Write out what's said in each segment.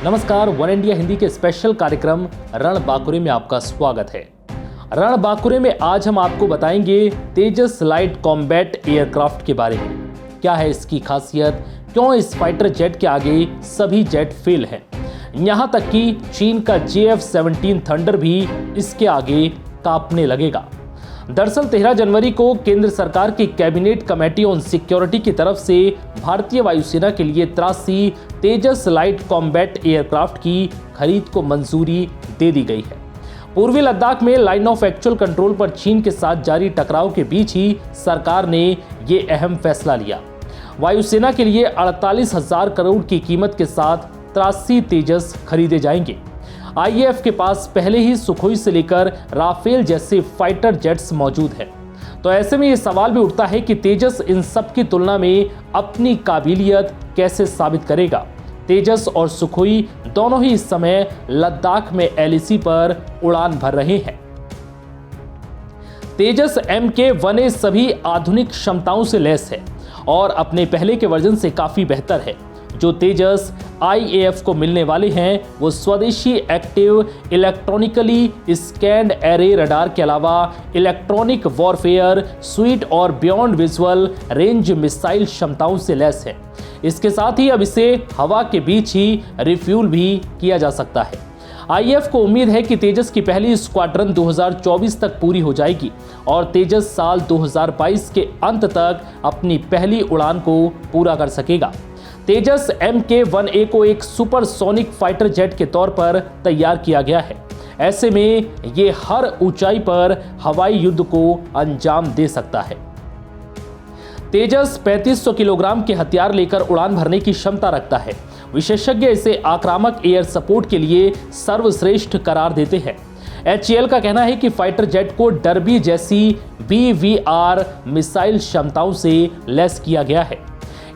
नमस्कार, one India Hindi के special कार्यक्रम रणबांकुरे में आपका स्वागत है। रणबांकुरे में आज हम आपको बताएंगे तेजस लाइट कॉम्बैट एयरक्राफ्ट के बारे में। क्या है इसकी खासियत, क्यों इस फाइटर जेट के आगे सभी जेट फेल हैं, यहां तक कि चीन का JF-17 थंडर भी इसके आगे कांपने लगेगा। दरअसल 13 जनवरी को केंद्र सरकार की कैबिनेट कमेटी ऑन सिक्योरिटी की तरफ से भारतीय वायुसेना के लिए 83 तेजस लाइट कॉम्बैट एयरक्राफ्ट की खरीद को मंजूरी दे दी गई है। पूर्वी लद्दाख में लाइन ऑफ एक्चुअल कंट्रोल पर चीन के साथ जारी टकराव के बीच ही सरकार ने ये अहम फैसला लिया। वायुसेना के लिए 48,000 करोड़ की कीमत के साथ 83 तेजस खरीदे जाएंगे। IAF के पास पहले ही सुखोई से लेकर राफेल जैसे फाइटर जेट्स मौजूद हैं। तो ऐसे में ये सवाल भी उठता है कि तेजस इन सब की तुलना में अपनी काबिलियत कैसे साबित करेगा। तेजस और सुखोई दोनों ही इस समय लद्दाख में LAC पर उड़ान भर रहे हैं। तेजस MK-1A सभी आधुनिक क्षमताओं से लैस है और अपने पहले के वर्जन से काफी बेहतर है। जो तेजस IAF को मिलने वाले हैं वो स्वदेशी active electronically scanned array radar के अलावा इलेक्ट्रॉनिक वॉरफेयर स्वीट और बियॉन्ड विजुअल रेंज मिसाइल क्षमताओं से लैस है। इसके साथ ही अब इसे हवा के बीच ही रिफ्यूल भी किया जा सकता है। IAF को उम्मीद है कि तेजस की पहली स्क्वाड्रन 2024 तक पूरी हो जाएगी और तेजस साल 2022 के अंत तक अपनी पहली उड़ान को पूरा कर सकेगा। तेजस MK-1A को एक सुपरसोनिक फाइटर जेट के तौर पर तैयार किया गया है। ऐसे में ये हर ऊंचाई पर हवाई युद्ध को अंजाम दे सकता है। तेजस 3500 किलोग्राम के हथियार लेकर उड़ान भरने की क्षमता रखता है। विशेषज्ञ इसे आक्रामक एयर सपोर्ट के लिए सर्वश्रेष्ठ करार देते हैं। HAL का कहना है कि फाइटर जेट को डर्बी जैसी BVR मिसाइल क्षमताओं से लैस किया गया है।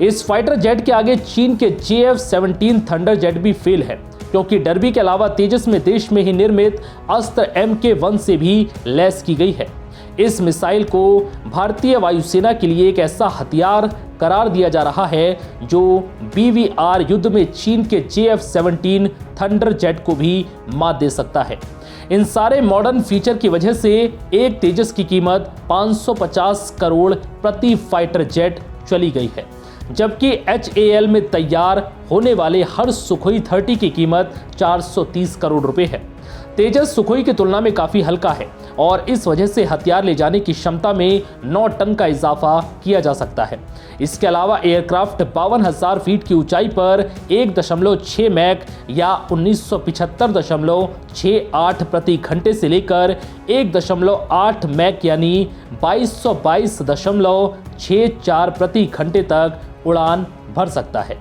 इस फाइटर जेट के आगे चीन के JF-17 थंडर जेट भी फेल है, क्योंकि डर्बी के अलावा तेजस में देश में ही निर्मित अस्त्र MK-1 से भी लैस की गई है। इस मिसाइल को भारतीय वायुसेना के लिए एक ऐसा हथियार करार दिया जा रहा है जो BVR युद्ध में चीन के JF-17 थंडर जेट को भी मात दे सकता है। इन सारे मॉडर्न फीचर की वजह से एक तेजस की कीमत 550 करोड़ प्रति फाइटर जेट चली गई है, जबकि HAL में तैयार होने वाले हर सुखोई 30 की कीमत 430 करोड़ रुपए है। तेजस सुखोई की तुलना में काफी हल्का है और इस वजह से हथियार ले जाने की क्षमता में 9 टन का इजाफा किया जा सकता है। इसके अलावा एयरक्राफ्ट 52,000 फीट की ऊंचाई पर 1.6 मैक या 1975.68 प्रति घंटे से लेकर 1.8 मैक यानी 2222.64 प्रति घंटे तक उड़ान भर सकता है।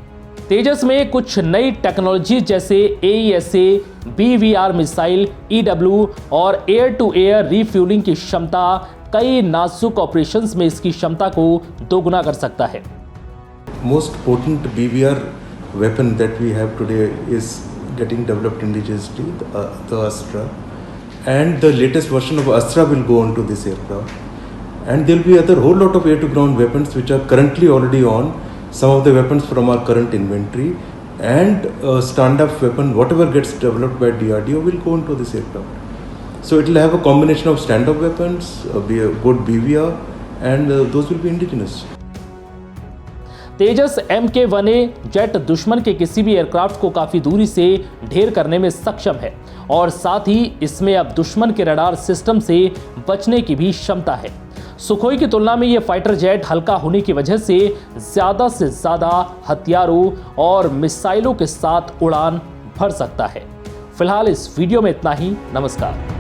तेजस में कुछ नई टेक्नोलॉजी जैसे AESA, BVR मिसाइल, EW और एयर टू एयर रिफ्यूलिंग की क्षमता कई नाजुक ऑपरेशंस में इसकी क्षमता को दोगुना कर सकता है। Most potent BVR weapon that we have today is getting developed indigenously, the Astra, and the latest version of Astra will go onto this aircraft. And there will be other whole lot of air-to-ground weapons which are currently already on. Some of the weapons from our current inventory and stand-up weapon, whatever gets developed by DRDO will go into this aircraft. So it will have a combination of stand-up weapons, be a good BVR, and those will be indigenous. Tejas MK-1A jet दुश्मन के किसी भी aircraft को काफी दूरी से ढेर करने में सक्षम है और साथ ही इसमें अब दुश्मन के रडार सिस्टम से बचने की भी क्षमता है। सुखोई की तुलना में यह फाइटर जेट हल्का होने की वजह से ज्यादा हथियारों और मिसाइलों के साथ उड़ान भर सकता है। फिलहाल इस वीडियो में इतना ही। नमस्कार।